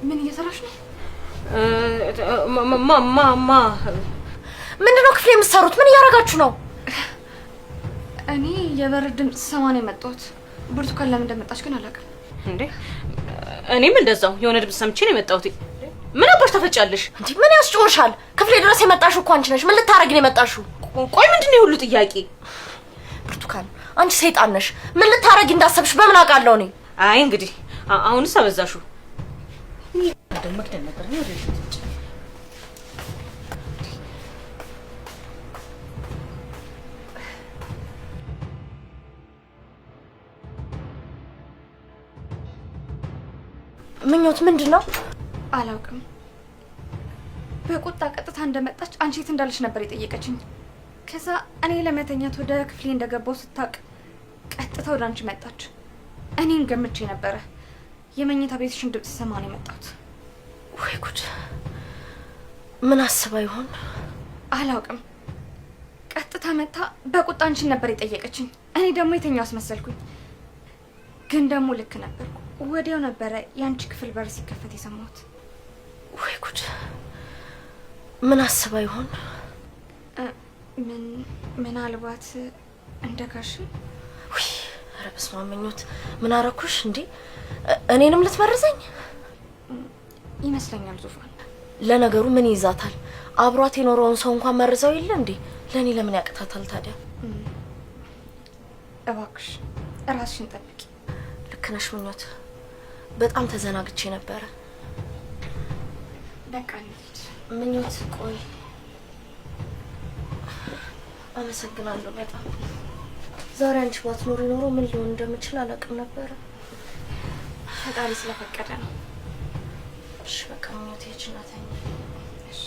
ምን እየሰራሽ ነው? ማማ ምንድነው ክፍሌ የምትሰሩት? ምን እያደረጋችሁ ነው? እኔ የበር ድምጽ ሰማ ነው የመጣሁት። ብርቱካን ለምን እንደመጣች ግን አላውቅም። እንዴ እኔም እንደዛው የሆነ ድምጽ ሰምቼ ነው የመጣሁት። ምን አባሽ ተፈጫለሽ? እንዴ ምን ያስጮርሻል? ክፍሌ ድረስ የመጣሽው እኮ አንቺ ነሽ። ምን ልታረጊ ነው የመጣሽው? ቆይ ምንድነው ሁሉ ጥያቄ? ብርቱካን አንቺ ሰይጣን ነሽ። ምን ልታረጊ እንዳሰብሽ በምን አውቃለሁ እኔ? አይ እንግዲህ አሁንስ አበዛሹ። መግደል ነበር ነው ወደ ምኞት ምንድነው? አላውቅም። በቁጣ ቀጥታ እንደመጣች አንቺ የት እንዳለሽ ነበር የጠየቀችኝ። ከዛ እኔ ለመተኛት ወደ ክፍሌ እንደገባው ስታውቅ ቀጥታ ወደ አንቺ መጣች። እኔን ገምቼ ነበረ። የመኝታ ቤትሽን ድምጽ ሰማ ነው የመጣሁት። ወይ ጉድ! ምን አስባ ይሆን? አላውቅም። ቀጥታ መጣ በቁጣ አንቺን ነበር የጠየቀችኝ። እኔ ደግሞ የተኛው አስመሰልኩኝ። ግን ደግሞ ልክ ነበርኩ። ወዲያው ነበረ የአንቺ ክፍል በር ሲከፈት የሰማሁት። ወይ ጉድ! ምን አስባ ይሆን? ምናልባት እንደጋሽ? ወይ ኧረ በስመ አብ ምኞት! ምን አረኩሽ እንዴ? እኔንም ልትመርዘኝ ይመስለኛል ዙፋን። ለነገሩ ምን ይዛታል? አብሯት የኖረውን ሰው እንኳን መርዘው የለ እንዴ? ለኔ ለምን ያቅታታል ታዲያ? እባክሽ ራስሽን ጠብቂ። ልክ ነሽ ምኞት። በጣም ተዘናግቼ ነበረ። በቃ እንሂድ። ምኞት ቆይ። አመሰግናለሁ በጣም። ዛሬ አንቺ ባትኖሪ ኖሮ ምን ሊሆን እንደምችል አላውቅም ነበረ። ፈጣሪ ስለፈቀደ ነው። እሺ በቃ ምኞት ሂጂና ተኝ። እሺ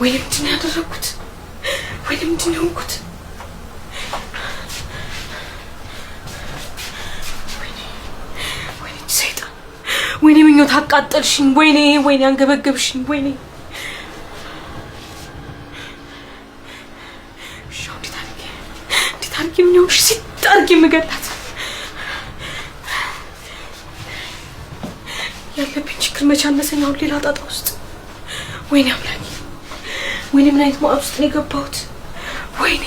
ወይኔ ምንድን ነው ያደረኩት? ወይኔ ምንድን ነው የሆንኩት? ወይኔ ሰይጣን! ወይኔ ምኞት አቃጠልሽኝ! ወይኔ አንገበገብሽኝ! ወይኔ ሻው እንዴት አድርጌ ምን ሆንሽ? ሲጣርጊ ምገላት ያለብኝ ችግር መቼ አነሰኝ? አሁን ሌላ ጣጣ ውስጥ። ወይኔ አምላኬ! ወይኔ ምን አይነት ማዕት ውስጥ ነው የገባሁት? ወይኔ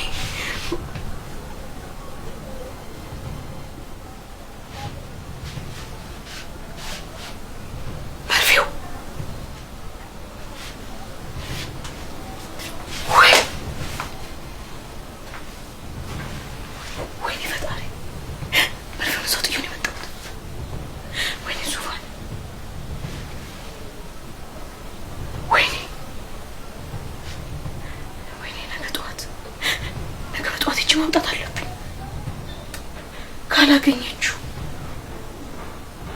መርፌው! ወይኔ ፈጣሪ! መርፌውን እዛው ጥዬው ነው የመጣሁት። ወይኔ ዙፋን! ወይኔ ማምጣት አለብኝ ካላገኘችው።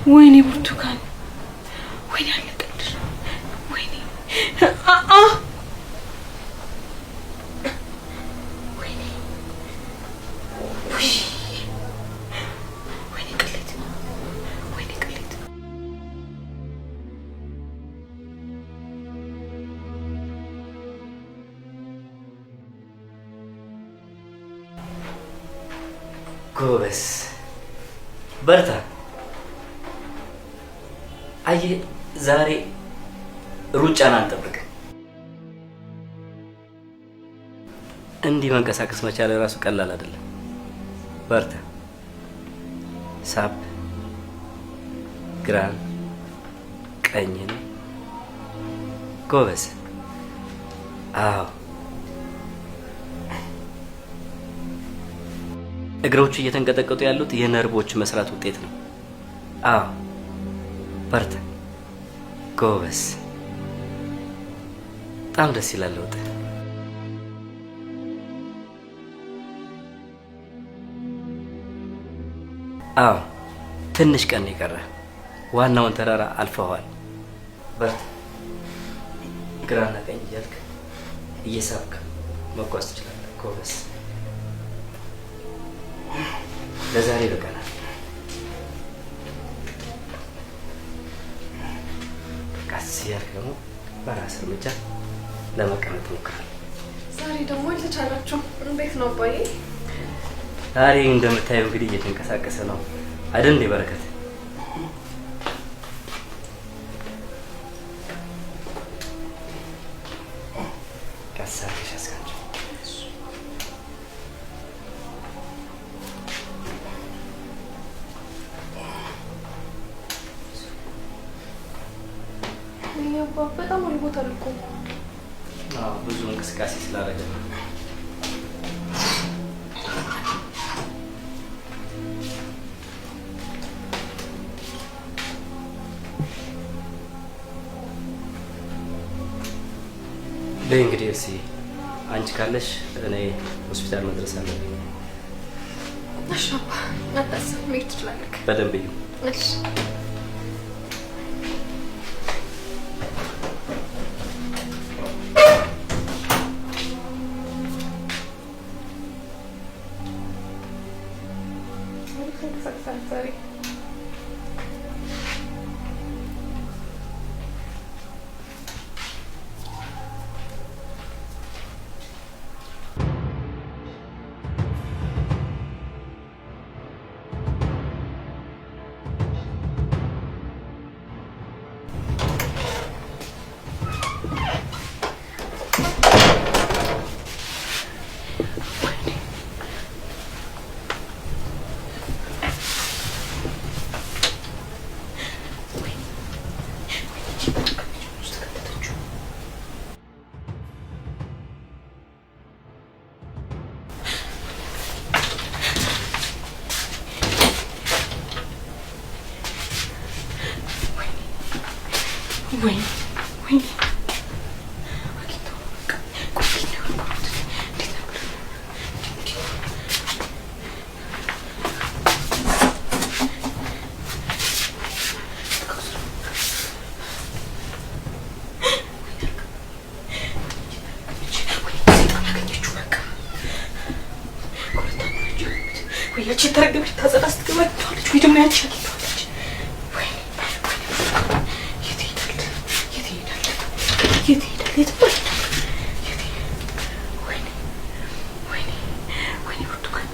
ወይኔ ብርቱካን! ወይኔ አለቀልሽ! ወይኔ ወይኔ ቅሌት! ወይኔ ቅሌት! ጎበስ በርታ። አየህ ዛሬ ሩጫን አንጠብቅ። እንዲህ መንቀሳቀስ መቻል ራሱ ቀላል አይደለም። በርታ። ሳብ ግራን ቀኝን ጎበስ። አዎ እግሮቹ እየተንቀጠቀጡ ያሉት የነርቮች መስራት ውጤት ነው። አዎ በርታ ጎበስ። በጣም ደስ ይላል ለውጥ። አዎ ትንሽ ቀን የቀረ ዋናውን ተራራ አልፈዋል። በርታ፣ ግራና ቀኝ እያልክ እየሳብክ መጓዝ ትችላለህ። ጎበዝ። ለዛሬ በቀናል። ቀስ እያልክ ደግሞ በራስ እርምጃ ለመቀመጥ ሞክራል። ዛሬ ደግሞ አልተቻላችሁም። እንዴት ነው አባዬ? ዛሬ እንደምታየው እንግዲህ እየተንቀሳቀሰ ነው አይደል እንዴ በረከት? ቀስ አድርገሽ አስቀምጪ። በጣም አልቦታል እኮ። ብዙ እንቅስቃሴ ስላደረገ ነው። እንግዲህ እሺ፣ አንቺ ካለሽ እኔ ሆስፒታል መድረስ አለብኝ። እሺ አባ፣ አታስብ፣ መሄድ ትችላለህ። በደንብ እዩ። እሺ ያቺ ተረገመች ታጸዳ ስትገባ ትዋለች ወይ ደግሞ ያቺ ትዋለች። ወይኔ የት ይሄዳል? የት ይሄዳል? የት ይሄዳል? የት ይሄዳል? ወይኔ ወይኔ ወይኔ ብርቱካን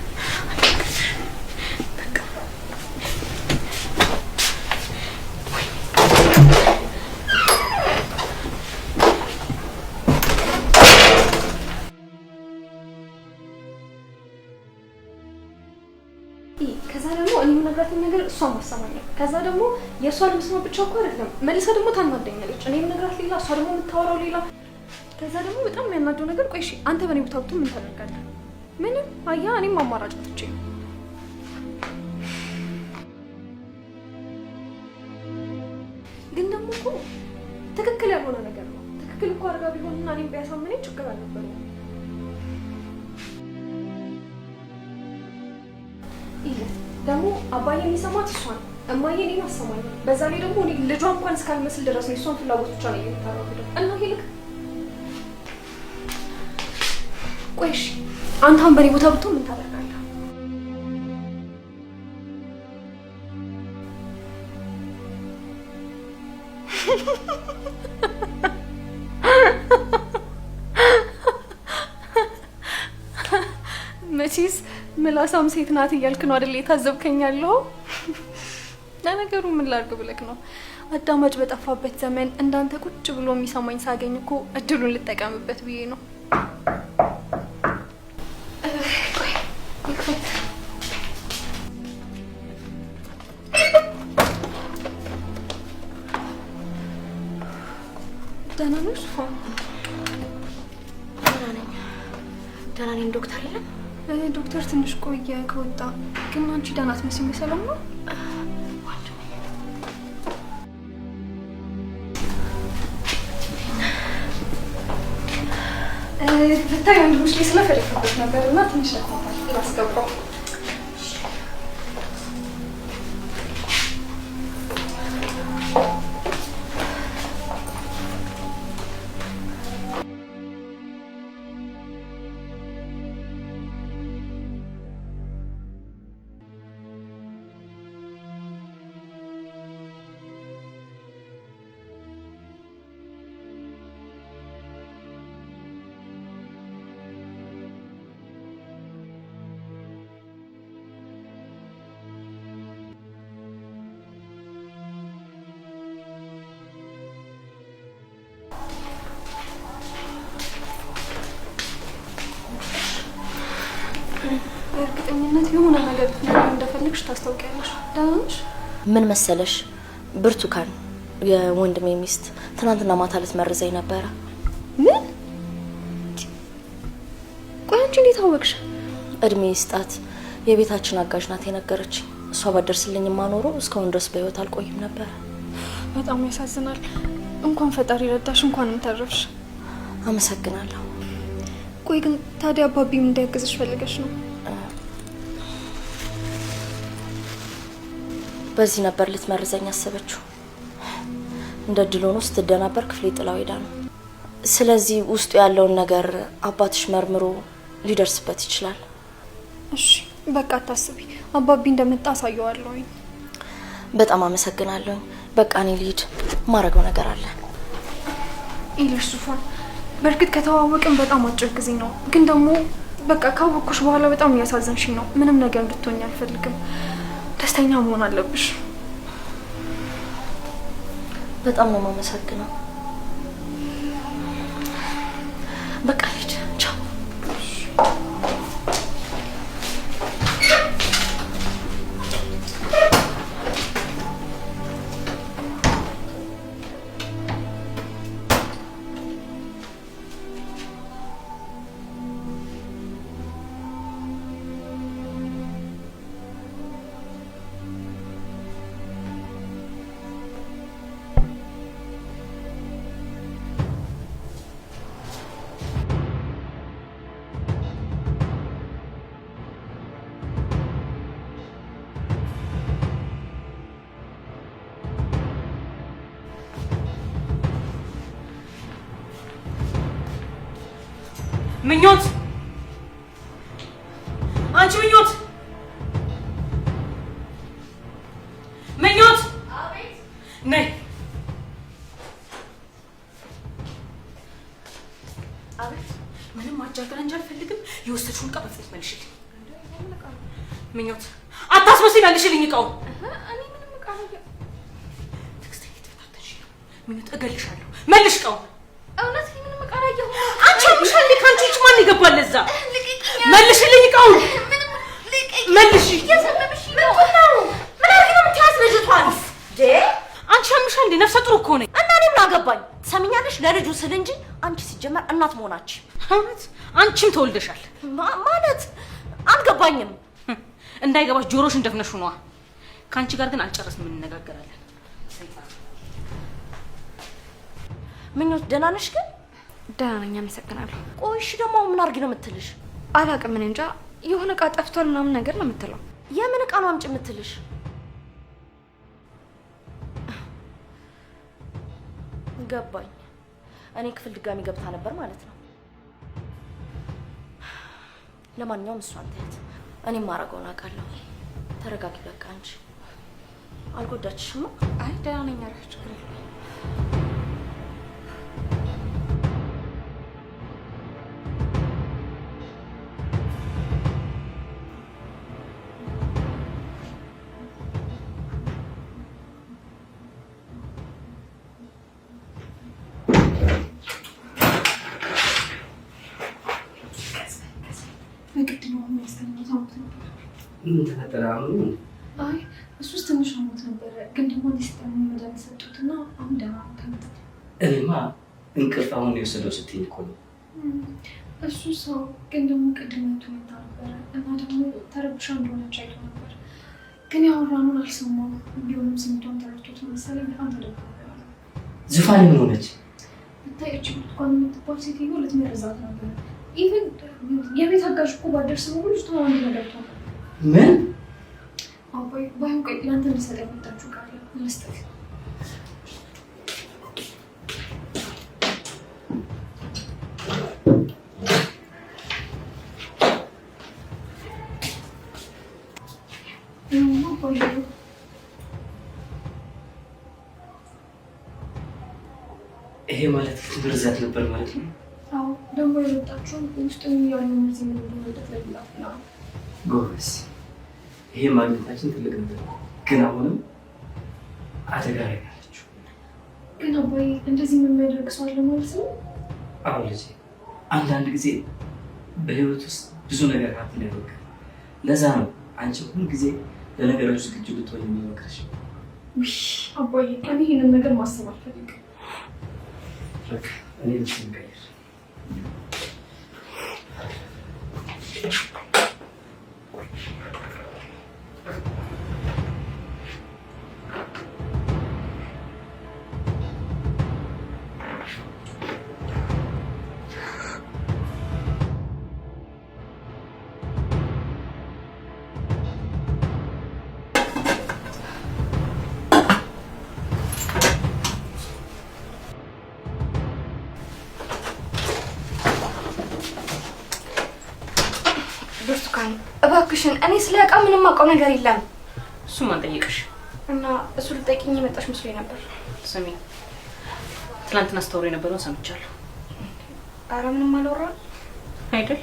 በቃ ከዛ ደግሞ እኔ የምነግራትን ነገር እሷን ማሰማኝ ነው። ከዛ ደግሞ የእሷ ለመስማት ብቻ እኮ አይደለም፣ መልሳ ደግሞ ታናደኛለች። እኔ የምነግራት ሌላ፣ እሷ ደግሞ የምታወራው ሌላ። ከዛ ደግሞ በጣም የሚያናደው ነገር ቆይ እሺ አንተ በእኔ ቦታ ብትሆን ምን ታደርጋለህ? ምንም። አያ እኔም አማራጭ አጥቼ ነው። ግን ደግሞ እኮ ትክክል ያልሆነ ነገር ነው። ትክክል እኮ አድርጋ ቢሆንና እኔም ቢያሳምነኝ ችግር አልነበረውም። ደግሞ አባዬ የሚሰማት እሷን እማዬ እኔን አሰማኝ። በዛ ላይ ደግሞ እኔ ልጇ እንኳን እስካልመስል ድረስ ነው እሷን ፍላጎት ብቻ ነው የምታራምደው። እና ይልቅ ቆይ እሺ አንተ አሁን በእኔ ቦታ ብትሆን ምን ታደርጋለህ? መቼስ ምላሳም ሴት ናት እያልክ ነው አይደል የታዘብከኝ ያለው? ለነገሩ ምን ላድርግ ብለክ ነው? አዳማጭ በጠፋበት ዘመን እንዳንተ ቁጭ ብሎ የሚሰማኝ ሳገኝ እኮ እድሉን ልጠቀምበት ብዬ ነው። ደህና ነሽ? ደህና ነኝ። ዶክተር የለም? ዶክተር ትንሽ ቆየ ከወጣ። ግን አንቺ ደህና አትመስይም። ሰላም ነው? ብታይ ወንድሞች ላይ ስለፈለኩበት ነበርና ትንሽ ለቆታል ላስገባው። በእርግጠኝነት የሆነ ነገር እንደፈለግሽ ታስታውቂያለሽ። ደህና ነሽ? ምን መሰለሽ ብርቱካን የወንድሜ ሚስት ትናንትና ማታ ልትመርዘኝ ነበረ። ምን? ቆይ አንቺ እንዴት አወቅሽ? እድሜ ይስጣት የቤታችን አጋዥ ናት የነገረችኝ። እሷ ባደርስልኝ ማኖሮ እስካሁን ድረስ በህይወት አልቆይም ነበረ። በጣም ያሳዝናል። እንኳን ፈጣሪ ረዳሽ፣ እንኳንም ተረፍሽ። አመሰግናለሁ። ቆይ ግን ታዲያ አባቢም እንዲያግዝሽ ፈልገሽ ነው? በዚህ ነበር ልትመርዘኝ አሰበችው። እንደ ድል ሆኖ ስትደናበር ክፍሌ ጥላው ሄዳ ነው። ስለዚህ ውስጡ ያለውን ነገር አባትሽ መርምሮ ሊደርስበት ይችላል። እሺ በቃ አታስቢ፣ አባቢ እንደመጣ አሳየዋለሁ። በጣም አመሰግናለሁ። በቃ እኔ ልሂድ፣ ማረገው ነገር አለ። ይልሽ ሱፋን፣ በእርግጥ ከተዋወቅን በጣም አጭር ጊዜ ነው፣ ግን ደግሞ በቃ ካወቅኩሽ በኋላ በጣም እያሳዘንሽኝ ነው። ምንም ነገር እንድትሆኝ አልፈልግም። ደስተኛ መሆን አለብሽ። በጣም ነው የማመሰግነው። በቃ ልሂድ። ቻው። ምኞት፣ አንቺ ምኞት፣ ምኞት፣ አቤት። ነይ። አቤት። ምንም ማጃገር እንጂ አልፈልግም። የወሰድሽውን ዕቃ በፍጥነት መልሽልኝ። ምኞት፣ አታስመስይ፣ መልሽልኝ ዕቃውን። እኔ ምንም ዕቃ ነው። ትዕግስተኛ ተፈታተንሽ ነው። ምኞት፣ እገልሻለሁ። መልሽ ዕቃውን። እውነት ምንም ዕቃ ላይ ያለው አንቺ ምሻል ካንቺ እጅ ማን ይገባል እዛ? መልሽልኝ ዕቃውን። መልሽ። እየሰለምሽ ነው። ምን አድርጊ ነው የምትያዝ ልጅቷን? አንቺ አምሻል እንደ ነፍሰ ጡር እኮ ነኝ እና እኔ ምን አገባኝ? ትሰሚኛለሽ? ለልጁ ስል እንጂ አንቺ ሲጀመር እናት መሆናችሁ። እውነት አንቺም ተወልደሻል ማለት አልገባኝም። እንዳይገባሽ ጆሮሽን ደፍነሽ ነዋ። ከአንቺ ጋር ግን አልጨረስንም፣ እንነጋገራለን። ምኞት ደህና ነሽ ግን? ደህና ነኝ፣ አመሰግናለሁ። ቆይ እሺ ደግሞ ምን አድርጊ ነው የምትልሽ? አላውቅም፣ እኔ እንጃ። የሆነ ዕቃ ጠፍቷል ምናምን ነገር ነው የምትለው። የምን ዕቃ ነው አምጪ የምትልሽ? ገባኝ። እኔ ክፍል ድጋሚ ገብታ ነበር ማለት ነው። ለማንኛውም እሷን ተያት፣ እኔም ማረገውን አውቃለሁ። ተረጋጊ በቃ። አንቺ አልጎዳችሽማ? አይ ደህና ነኝ፣ ኧረ ችግር የለም። ምን ተፈጠረ? አሁን አይ እሱስ ትንሽ አሞት ነበረ፣ ግን ደግሞ ዲስታን መድኃኒት ሰጡትና አሁን ደህና ነው። እኔማ እንቅልፍ አሁን የወሰደው ስትይኝ እኮ ነው። እሱ ሰው ግን ደግሞ ቅድም መታ ነበረ እና ደግሞ ተረብሻ እንደሆነች አይቶ ነበር፣ ግን ያወራኑን አልሰማም። ቢሆንም ስሜቷን ተረድቶት መሰለኝ በጣም ተደብሮ። ዙፋን ምን ሆነች? ታይች ብትኳን የምትባል ሴትዮ ልትመረዛት ነበር። ኢቭን የቤት አጋዥ እኮ ባደርስ ነው ልጅ ተዋን ነገር ተው። ምን አባይ ባይሆን ቆይ ለአንተ እንዲሰጥ ያመጣችሁ ቃል መስጠት ይሄ ማለት ትመርዛት ነበር ማለት ነው? አዎ ደግሞ የመጣችሁ ውስጥ ያለው እዚህ ምን እንደሆነ ተለብላ ጎበዝ። ይሄ ማግኘታችን ትልቅ ነገር ነው። ግን አሁንም አደጋ ላይ ናችሁ። ግን አባይ እንደዚህ የሚያደርግ ሰው አለ ማለት ነው? አዎ ልጄ፣ አንዳንድ ጊዜ በህይወት ውስጥ ብዙ ነገር ሀብትን ያደርጋል። ለዛ ነው አንቺ ሁሉ ጊዜ ለነገሮች ዝግጁ ልትሆን የሚመክርሽ። አባይ እኔ ይሄንን ነገር ማሰብ አልፈልግም። እኔ ልብስ ልቀይር። ብርቱካን እባክሽን፣ እኔ ስለ ዕቃ ምንም አውቀው ነገር የለም። እሱም ማን ጠየቀሽ? እና እሱ ልጠይቅኝ የመጣሽ መስሎኝ ነበር። ስሚ፣ ትናንትና ስታወሪ የነበረውን ሰምቻለሁ። ኧረ ምንም አላወራም አይደል?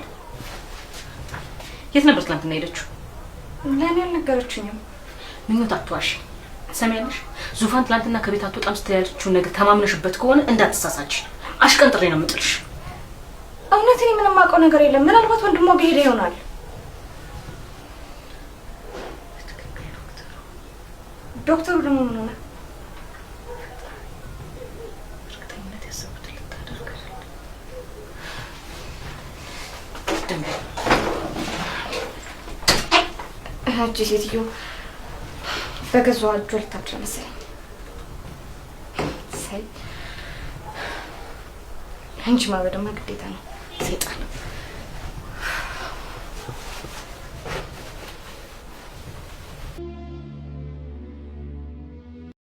የት ነበር ትናንትና ሄደችው? ለእኔ አልነገረችኝም። ምኞት አትዋሽ። ትሰሚያለሽ? ዙፋን ትናንትና ከቤት አትወጣም ስትያለችውን ነገር ተማምነሽበት ከሆነ እንዳትሳሳች። አሽቀንጥሬ ነው የምጥልሽ። እውነት እኔ ምንም አውቀው ነገር የለም። ምናልባት ወንድሟ ጋር ሄደ ይሆናል። ዶክተሩ ደግሞ ምን ሆነ? እርግጠኝነት ያሰቡትን ልታደርግ እቺ ሴትዮ በገዛ እጇ ልታድር መሰለኝ። ሳይ አንቺ ማበደማ ግዴታ ነው። ሰይጣን